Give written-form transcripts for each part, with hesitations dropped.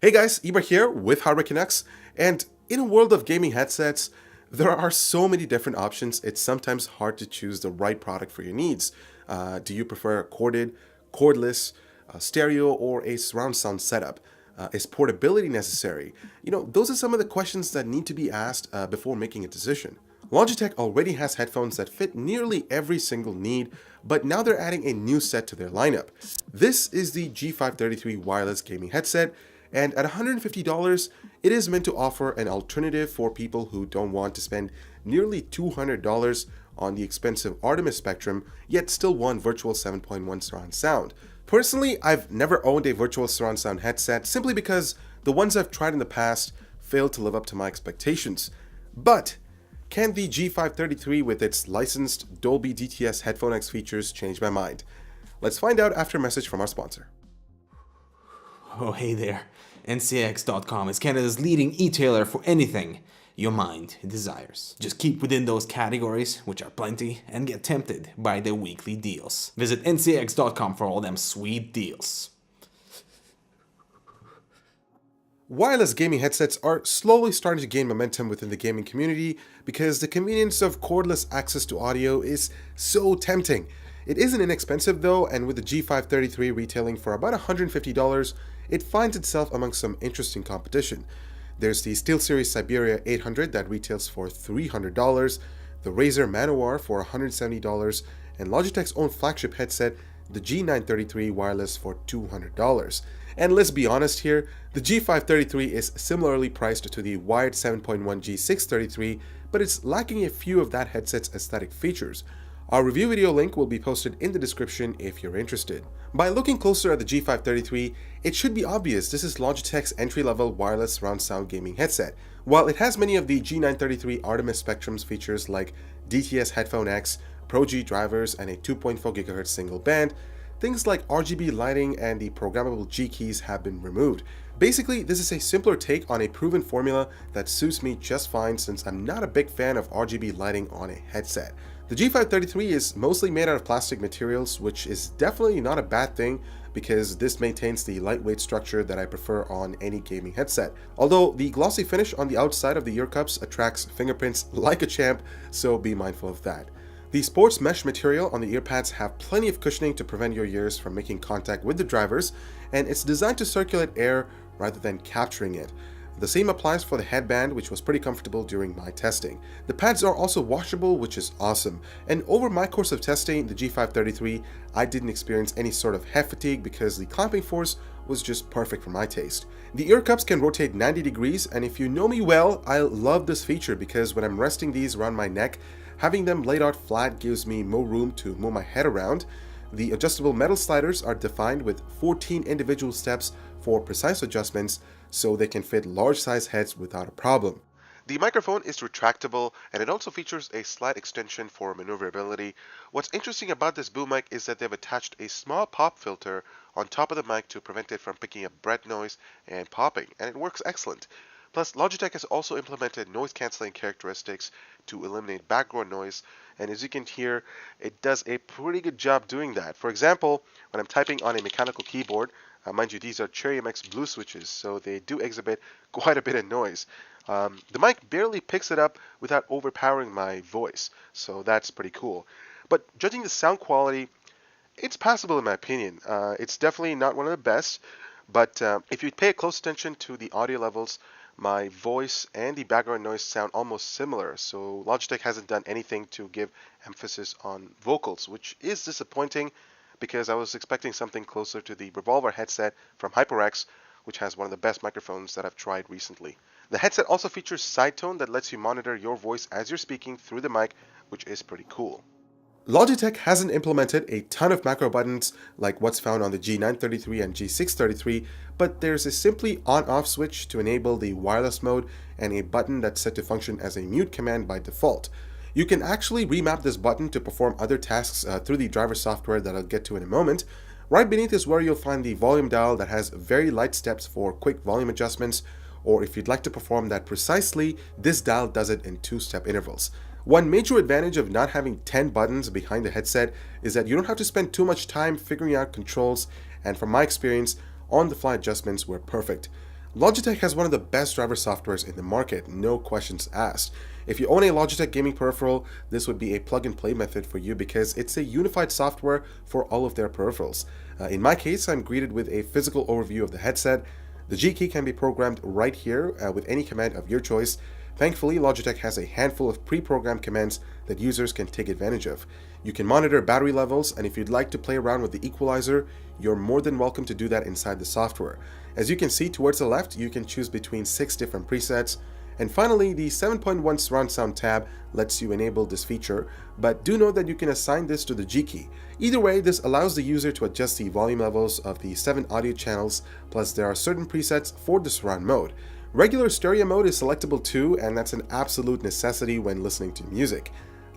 Hey guys, Iber here with Hardware Connects, and in a world of gaming headsets, there are so many different options, it's sometimes hard to choose the right product for your needs. Do you prefer a corded, cordless, stereo, or a surround sound setup? Is portability necessary? Those are some of the questions that need to be asked before making a decision. Logitech already has headphones that fit nearly every single need, but now they're adding a new set to their lineup. This is the G533 wireless gaming headset, and at $150, it is meant to offer an alternative for people who don't want to spend nearly $200 on the expensive Artemis Spectrum, yet still want virtual 7.1 surround sound. Personally, I've never owned a virtual surround sound headset simply because the ones I've tried in the past failed to live up to my expectations. But can the G533 with its licensed Dolby DTS Headphone X features change my mind? Let's find out after a message from our sponsor. Oh, hey there. NCX.com is Canada's leading e-tailer for anything your mind desires. Just keep within those categories, which are plenty, and get tempted by the weekly deals. Visit NCX.com for all them sweet deals. Wireless gaming headsets are slowly starting to gain momentum within the gaming community because the convenience of cordless access to audio is so tempting. It isn't inexpensive though, and with the G533 retailing for about $150, it finds itself among some interesting competition. There's the SteelSeries Siberia 800 that retails for $300, the Razer Manowar for $170, and Logitech's own flagship headset, the G933 wireless for $200. And let's be honest here, the G533 is similarly priced to the wired 7.1 G633, but it's lacking a few of that headset's aesthetic features. Our review video link will be posted in the description if you're interested. By looking closer at the G533, it should be obvious this is Logitech's entry-level wireless surround sound gaming headset. While it has many of the G933 Artemis Spectrum's features like DTS Headphone X, Pro G drivers, and a 2.4 GHz single band, things like RGB lighting and the programmable G keys have been removed. Basically, this is a simpler take on a proven formula that suits me just fine since I'm not a big fan of RGB lighting on a headset. The G533 is mostly made out of plastic materials, which is definitely not a bad thing because this maintains the lightweight structure that I prefer on any gaming headset. Although the glossy finish on the outside of the ear cups attracts fingerprints like a champ, so be mindful of that. The sports mesh material on the ear pads have plenty of cushioning to prevent your ears from making contact with the drivers, and it's designed to circulate air rather than capturing it. The same applies for the headband, which was pretty comfortable during my testing. The pads are also washable, which is awesome. And over my course of testing the G533, I didn't experience any sort of head fatigue because the clamping force was just perfect for my taste. The ear cups can rotate 90 degrees, and if you know me well, I love this feature because when I'm resting these around my neck, having them laid out flat gives me more room to move my head around. The adjustable metal sliders are defined with 14 individual steps for precise adjustments, so they can fit large size heads without a problem. The microphone is retractable and it also features a slight extension for maneuverability. What's interesting about this boom mic is that they've attached a small pop filter on top of the mic to prevent it from picking up breath noise and popping, and it works excellent. Plus, Logitech has also implemented noise cancelling characteristics to eliminate background noise, and as you can hear, it does a pretty good job doing that. For example, when I'm typing on a mechanical keyboard, mind you, these are Cherry MX Blue switches, so they do exhibit quite a bit of noise. The mic barely picks it up without overpowering my voice, so that's pretty cool. But judging the sound quality, it's passable in my opinion. It's definitely not one of the best, but if you pay close attention to the audio levels, my voice and the background noise sound almost similar, so Logitech hasn't done anything to give emphasis on vocals, which is disappointing because I was expecting something closer to the Revolver headset from HyperX, which has one of the best microphones that I've tried recently. The headset also features side tone that lets you monitor your voice as you're speaking through the mic, which is pretty cool. Logitech hasn't implemented a ton of macro buttons like what's found on the G933 and G633, but there's a simply on-off switch to enable the wireless mode and a button that's set to function as a mute command by default. You can actually remap this button to perform other tasks through the driver software that I'll get to in a moment. Right beneath is where you'll find the volume dial that has very light steps for quick volume adjustments, or if you'd like to perform that precisely, this dial does it in 2-step intervals. One major advantage of not having 10 buttons behind the headset is that you don't have to spend too much time figuring out controls, and from my experience, on-the-fly adjustments were perfect. Logitech has one of the best driver softwares in the market, no questions asked. If you own a Logitech gaming peripheral, this would be a plug-and-play method for you because it's a unified software for all of their peripherals. In my case, I'm greeted with a physical overview of the headset. The G key can be programmed right here with any command of your choice. Thankfully, Logitech has a handful of pre-programmed commands that users can take advantage of. You can monitor battery levels, and if you'd like to play around with the equalizer, you're more than welcome to do that inside the software. As you can see towards the left, you can choose between 6 different presets. And finally, the 7.1 surround sound tab lets you enable this feature, but do note that you can assign this to the G key. Either way, this allows the user to adjust the volume levels of the 7 audio channels, plus there are certain presets for the surround mode. Regular stereo mode is selectable too, and that's an absolute necessity when listening to music.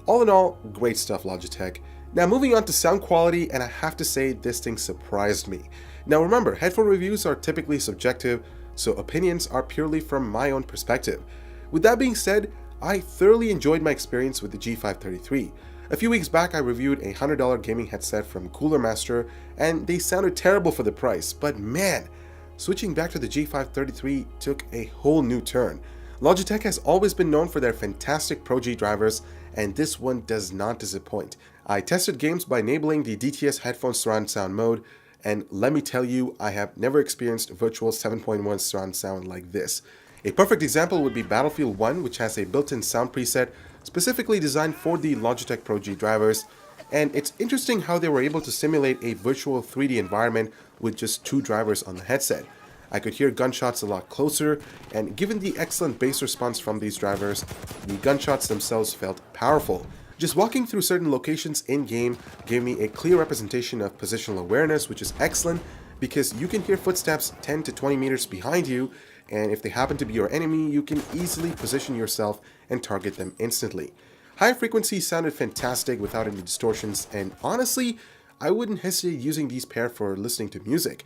All in all, great stuff, Logitech. Now moving on to sound quality, and I have to say this thing surprised me. Now remember, headphone reviews are typically subjective, so opinions are purely from my own perspective. With that being said, I thoroughly enjoyed my experience with the G533. A few weeks back I reviewed a $100 gaming headset from Cooler Master, and they sounded terrible for the price, but man, switching back to the G533 took a whole new turn. Logitech has always been known for their fantastic Pro G drivers, and this one does not disappoint. I tested games by enabling the DTS headphone surround sound mode, and let me tell you, I have never experienced virtual 7.1 surround sound like this. A perfect example would be Battlefield 1, which has a built-in sound preset specifically designed for the Logitech Pro G drivers, and it's interesting how they were able to simulate a virtual 3D environment with just 2 drivers on the headset. I could hear gunshots a lot closer, and given the excellent bass response from these drivers, the gunshots themselves felt powerful. Just walking through certain locations in-game gave me a clear representation of positional awareness, which is excellent because you can hear footsteps 10 to 20 meters behind you, and if they happen to be your enemy, you can easily position yourself and target them instantly. High frequency sounded fantastic without any distortions, and honestly, I wouldn't hesitate using these pair for listening to music.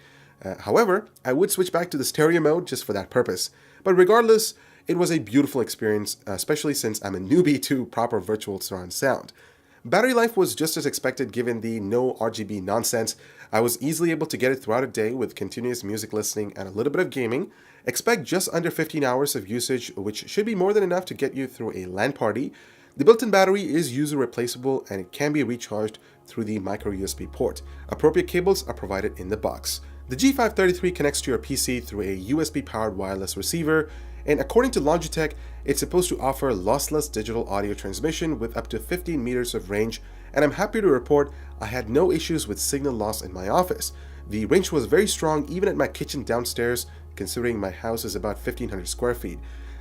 However, I would switch back to the stereo mode just for that purpose. But regardless, it was a beautiful experience, especially since I'm a newbie to proper virtual surround sound. Battery life was just as expected given the no RGB nonsense. I was easily able to get it throughout a day with continuous music listening and a little bit of gaming. Expect just under 15 hours of usage, which should be more than enough to get you through a LAN party. The built-in battery is user replaceable and it can be recharged through the micro USB port. Appropriate cables are provided in the box. The G533 connects to your PC through a USB-powered wireless receiver, and according to Logitech, it's supposed to offer lossless digital audio transmission with up to 15 meters of range, and I'm happy to report I had no issues with signal loss in my office. The range was very strong even at my kitchen downstairs, considering my house is about 1,500 square feet.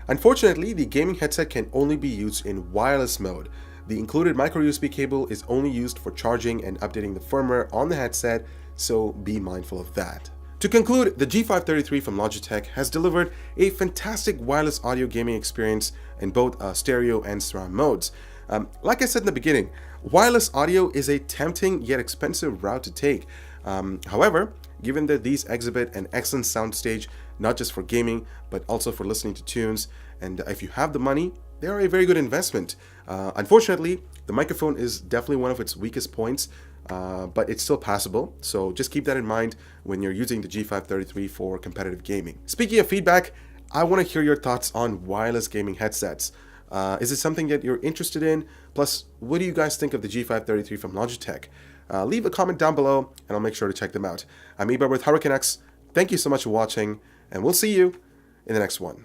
Unfortunately, the gaming headset can only be used in wireless mode. The included micro USB cable is only used for charging and updating the firmware on the headset, so be mindful of that. To conclude, the G533 from Logitech has delivered a fantastic wireless audio gaming experience in both stereo and surround modes. Like I said in the beginning, wireless audio is a tempting yet expensive route to take. However, given that these exhibit an excellent soundstage, not just for gaming, but also for listening to tunes, and if you have the money, they are a very good investment. Unfortunately, the microphone is definitely one of its weakest points, but it's still passable, so just keep that in mind when you're using the G533 for competitive gaming. Speaking of feedback, I want to hear your thoughts on wireless gaming headsets. Is it something that you're interested in? Plus, what do you guys think of the G533 from Logitech? Leave a comment down below and I'll make sure to check them out. I'm Ibar with Hurricane X. Thank you so much for watching, and we'll see you in the next one.